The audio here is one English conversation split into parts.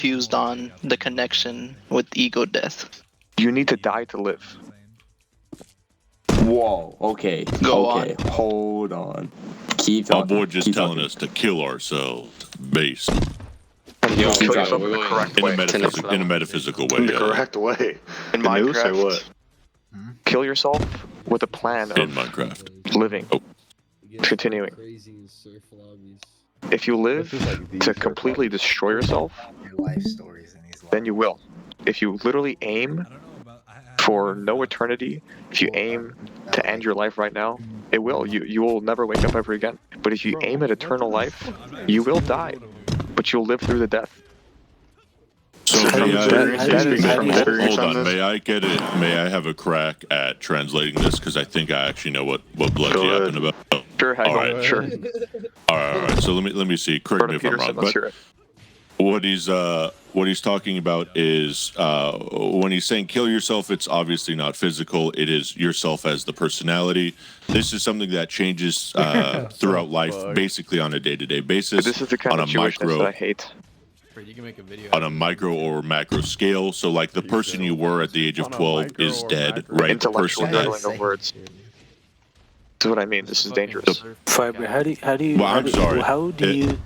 confused on the connection with ego death. You need to die to live. Whoa. Okay. Go okay. Hold on. Keep Our talking. boy just Keep telling talking. us to kill ourselves, based And you Yo, kill sorry, yourself we're in the going correct in way. a metaphysical way. In the Yeah. correct way. In The noose or Minecraft. what? Kill yourself with a plan In of Minecraft. living. Oh. Continuing. Crazy surf lobbies. If you live This is like the to surf completely lobbies. destroy yourself, Your life stories in these then you will. If you literally aim for no eternity, if you aim to end your life right now, it will. You will never wake up ever again. But if you aim at eternal life, you will die, but you'll live through the death. So From may experience, you speak from I, experience hold on on, this? may I get it? May I have a crack at translating this? Because I think I actually know what blood's Go ahead. yapping about. Oh, Sure, Hagel, all right, sure. All right. So let me see. Correct me Jordan if I'm Peterson, wrong, let's but hear it. what he's talking about is when he's saying kill yourself, it's obviously not physical. It is yourself as the personality. This is something that changes throughout life, basically on a day-to-day basis. This is the kind on of a Jewishness micro, that I hate. You can make a video on a micro or macro scale. So like the person you were at the age of On a 12 micro is or dead, macro. right? The Intellectual person that juggling of words. This is what I mean. This is dangerous. Fiber, how do you Well, I'm sorry. how do you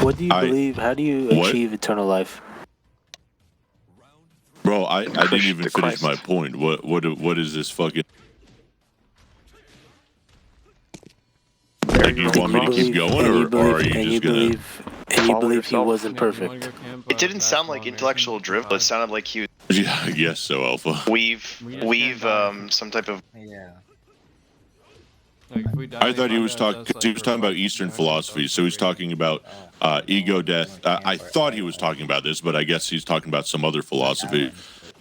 what do you believe, how do you What? achieve eternal life? Bro, I didn't even to finish Christ. my point. What is this fucking? Like, you want me to keep going, or are you just gonna? And you Follow believe he yourself. wasn't perfect? It didn't sound like intellectual drivel. It sounded like he Yeah, I guess so, Alpha. weave some type of. Yeah. I thought he was talking. He was talking about Eastern philosophy, so he's talking about ego death. I thought he was talking about this, but I guess he's talking about some other philosophy.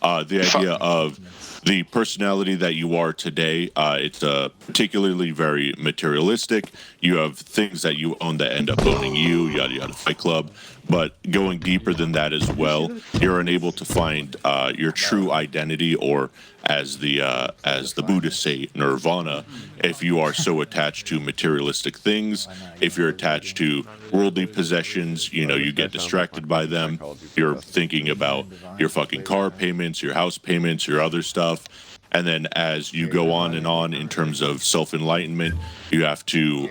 The idea of the personality that you are today. It's particularly very materialistic. You have things that you own that end up owning you. Yada yada. Fight Club. But going deeper than that as well, you're unable to find your true identity, or as the Buddhists say, nirvana, if you are so attached to materialistic things. If you're attached to worldly possessions, you get distracted by them. You're thinking about your fucking car payments, your house payments, your other stuff. And then as you go on and on in terms of self-enlightenment, you have to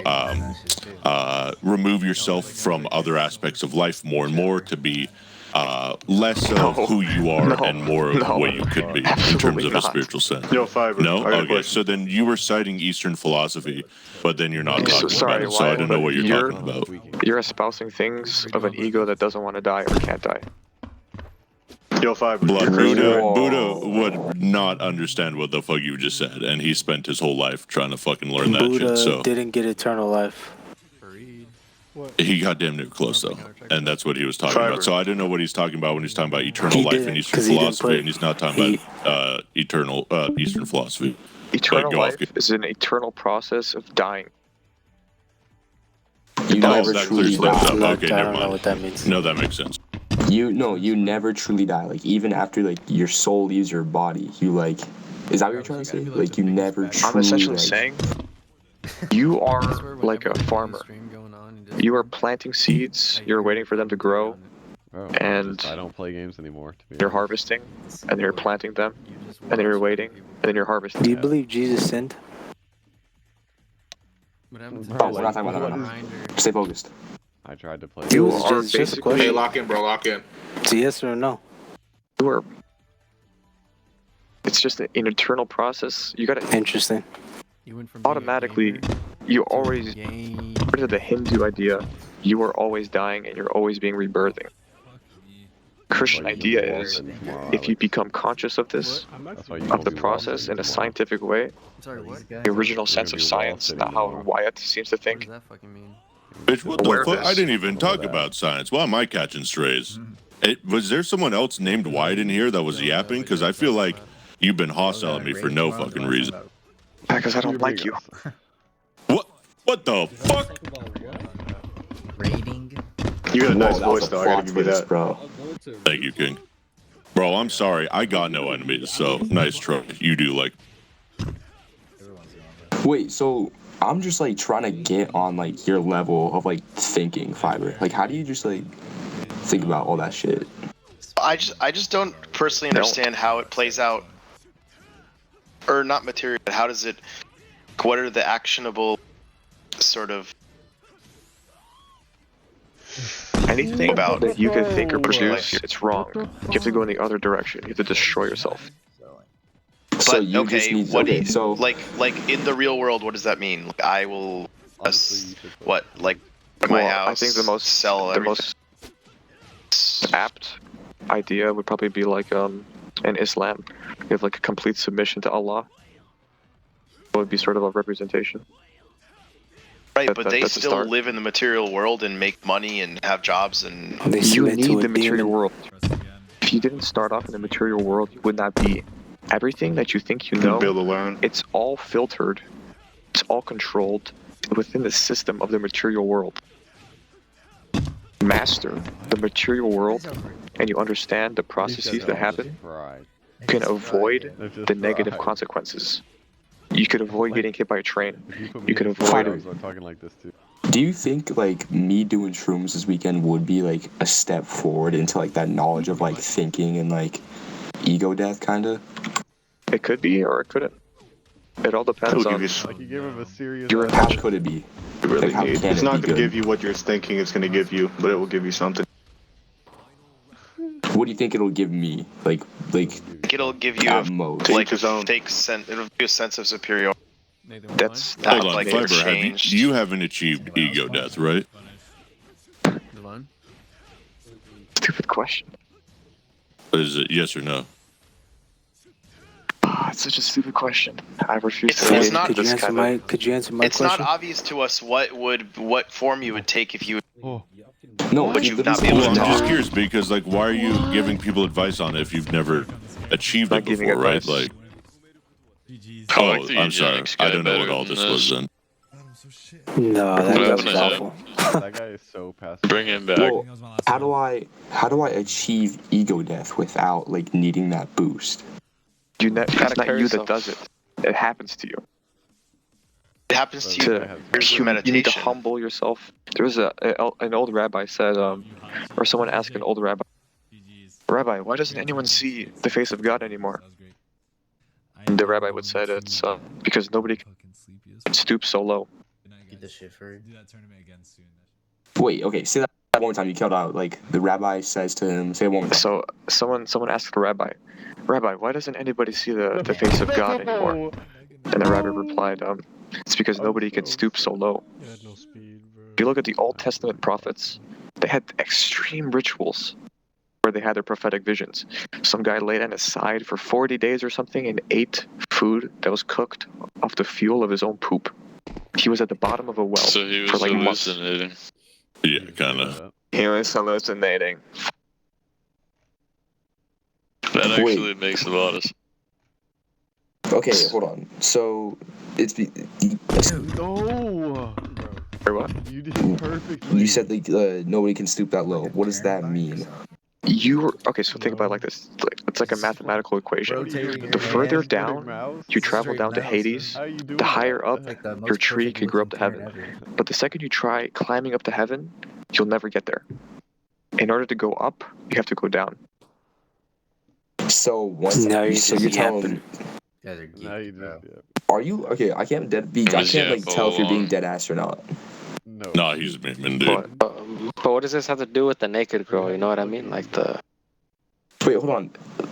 remove yourself from other aspects of life more and more to be less of who you are and more of what you could be in terms of a spiritual sense. Yo, Fiber. No? I got a Okay, question. so then you were citing Eastern philosophy, but then you're not talking sorry, about it, so I don't know what you're talking about. You're espousing things of an ego that doesn't want to die or can't die. Yo, Fiber. Blood you're crazy, Buddha, right? Buddha would not understand what the fuck you just said, and he spent his whole life trying to fucking learn that Buddha shit, so didn't get eternal life. he got damn near close though, and that's what he was talking Fiber. about. So I don't know what he's talking about when he's talking about eternal He life didn't, and Eastern 'cause he didn't philosophy, put- and he's not talking about eternal Eastern philosophy. Eternal go off, life kid. is an eternal process of dying. You Oh, never that truly clears things die. up. Not- Okay, I never don't know mind. what that means. No, that makes sense. You never truly die. Like even after like your soul leaves your body, you like. Is that what you're trying to say? Like you never truly. I'm essentially like, saying you are like a farmer. You are planting seeds, you're waiting for them to grow, Bro, and I don't play games anymore. To be you're honest. harvesting, and then you're planting them, and then you're waiting, and then you're harvesting. Do you believe Jesus sinned? Oh, we're not talking about that right now. Stay focused. I tried to play. You It's are just a basically question. Hey, lock in, bro. Lock in. It's a yes or no. you are. It's just an eternal process. You gotta Interesting. automatically. You always to the Hindu idea. You are always dying, and you're always being rebirthing. Christian Like, idea you is born tomorrow, if you Alex. become conscious of this, That's why you of won't the be process in a tomorrow. scientific way, the original sense of science, not how Wyatt seems to think. that fucking mean? Bitch, what the Awareness. fuck? I didn't even talk about science. Why am I catching strays? Was there someone else named Wyatt in here that was yapping? Because I feel like you've been hostile at me for no fucking reason. Because I don't like you. What? What the fuck? Rating. You got a nice Whoa, that was voice, a though. I gotta plot give you twist, that. bro. Thank you, King. Bro, I'm sorry. I got no enemies, so nice try. You do like. Wait, so I'm just like trying to get on like your level of like thinking, Fiber. Like, how do you just like? think about all that shit. I just don't personally understand how it plays out, or not material. But how does it? What are the actionable sort of Anything about that you can think or produce, it's wrong. You have to go in the other direction. You have to destroy yourself. So But you just okay, need what do okay. you, So like in the real world, what does that mean? Like, I will Honestly, you should play. what like my Well, house. I think the sell everything. most apt idea would probably be like in Islam, you have like a complete submission to Allah. It would be sort of a representation. Right, but they that's a still start. live in the material world and make money and have jobs and. They You submit to need a the material demon. world. If you didn't start off in the material world, you would not be. Everything that you think you know, Build alone. it's all filtered, it's all controlled within the system of the material world. Master the material world, and you understand the processes that happen, you can avoid the negative consequences. You could avoid getting hit by a train. You could avoid it. I'm talking like this too. do you think like me doing shrooms this weekend would be like a step forward into like that knowledge of like thinking and like ego death kind of? It could be, or it couldn't. It all depends It'll on give you Like you gave him a serious. your How intention. could it be? you really Like, how need. can It's it not be going to good? give you what you're thinking it's going to give you, but it will give you something. What do you think it'll give me? Like It'll give you at a most. Take like his own. fake sense. It'll give you a sense of superiority. That's Not Hold on, like you're Fiber, changed. you haven't achieved ego death, right? Devon? stupid question. Is it yes or no? It's such a stupid question. I refuse It's to not- engage this kind of. Could you answer my It's not question? obvious to us what form you would take if you. No, But he you've literally not said been Well, able I'm to just talk. curious because, like, why are you giving people advice on it if you've never achieved Not it giving before, right? advice. Like, I like the I'm sorry, eugenics guy I don't know what better all than this was then. No, that What guy happened was to awful. That guy is so passive. Bring him back. Well, how do I achieve ego death without like needing that boost? It's not carry you that yourself. does it. It happens to you. It happens to you. To Here's you need to meditation. humble yourself. There was an old rabbi said, or someone asked an old rabbi, Rabbi, why doesn't anyone see the face of God anymore? And the rabbi would say it's because nobody can stoop so low. Get this shit for you. Wait, okay, say that one more time. You killed out. Like the rabbi says to him, say it one more time. So someone asked the rabbi, Rabbi, why doesn't anybody see the face of God anymore? And the rabbi replied, it's because nobody can stoop so low. If you look at the Old Testament prophets, they had extreme rituals where they had their prophetic visions. Some guy laid on his side for 40 days or something and ate food that was cooked off the fuel of his own poop. He was at the bottom of a well So he for was like months. hallucinating. Yeah, kind of. He was hallucinating. That actually makes a lot of sense. Okay, hold on. So it's No. Or what? You did perfectly. you said like nobody can stoop that low. What does that mean? Okay, so think about it like this. It's like a mathematical equation. The further down you travel down to Hades, the higher up your tree could grow up to heaven. But the second you try climbing up to heaven, you'll never get there. In order to go up, you have to go down. So once Now you're so just you're telling Yeah, they're Now you geeks, bro. just, are you okay? I can't like tell if you're being dead ass or not. no. No, he's a man, dude. But But what does this have to do with the naked girl? You know what I mean? Like the. Wait, hold on.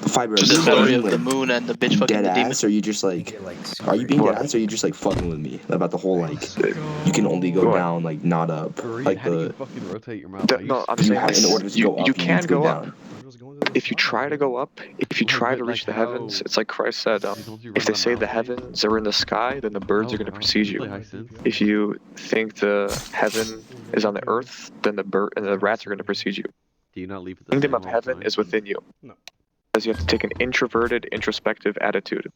Fiber, are Just you the story being, of the like, moon and the bitch fucking dead the demon. ass, or are you just like Get, like, are you being What? dead ass, or are you just like fucking with me about the whole like you can only go What? down like not up Fareed, like how do you the fucking rotate your mouth? How you no, I'm you saying have in this. order to go up You you need can to go go up. down. If you try to go up, if you try to reach the heavens, it's like Christ said, if they say the heavens are in the sky, then the birds are going to precede you. If you think the heaven is on the earth, then the bird and the rats are going to precede you. Do you not leave it The kingdom of heaven is within you. No. Because you have to take an introverted, introspective attitude.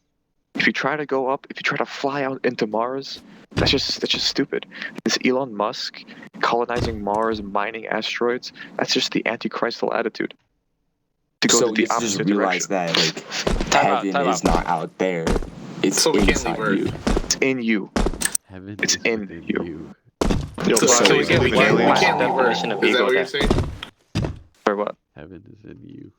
If you try to go up, if you try to fly out into Mars, that's just stupid. This Elon Musk colonizing Mars, mining asteroids, that's just the antichristal attitude. To go So to the you have to just opposite realize direction. that like Time out, heaven time is not out there. It's So we can't inside leave you. It's in you. Heaven It's is in within you. Yo, So Fiber, we you can't believe in leave. We aliens? can't leave Earth. Definition of Is that ego what you're death. saying? Or what? Heaven is in you.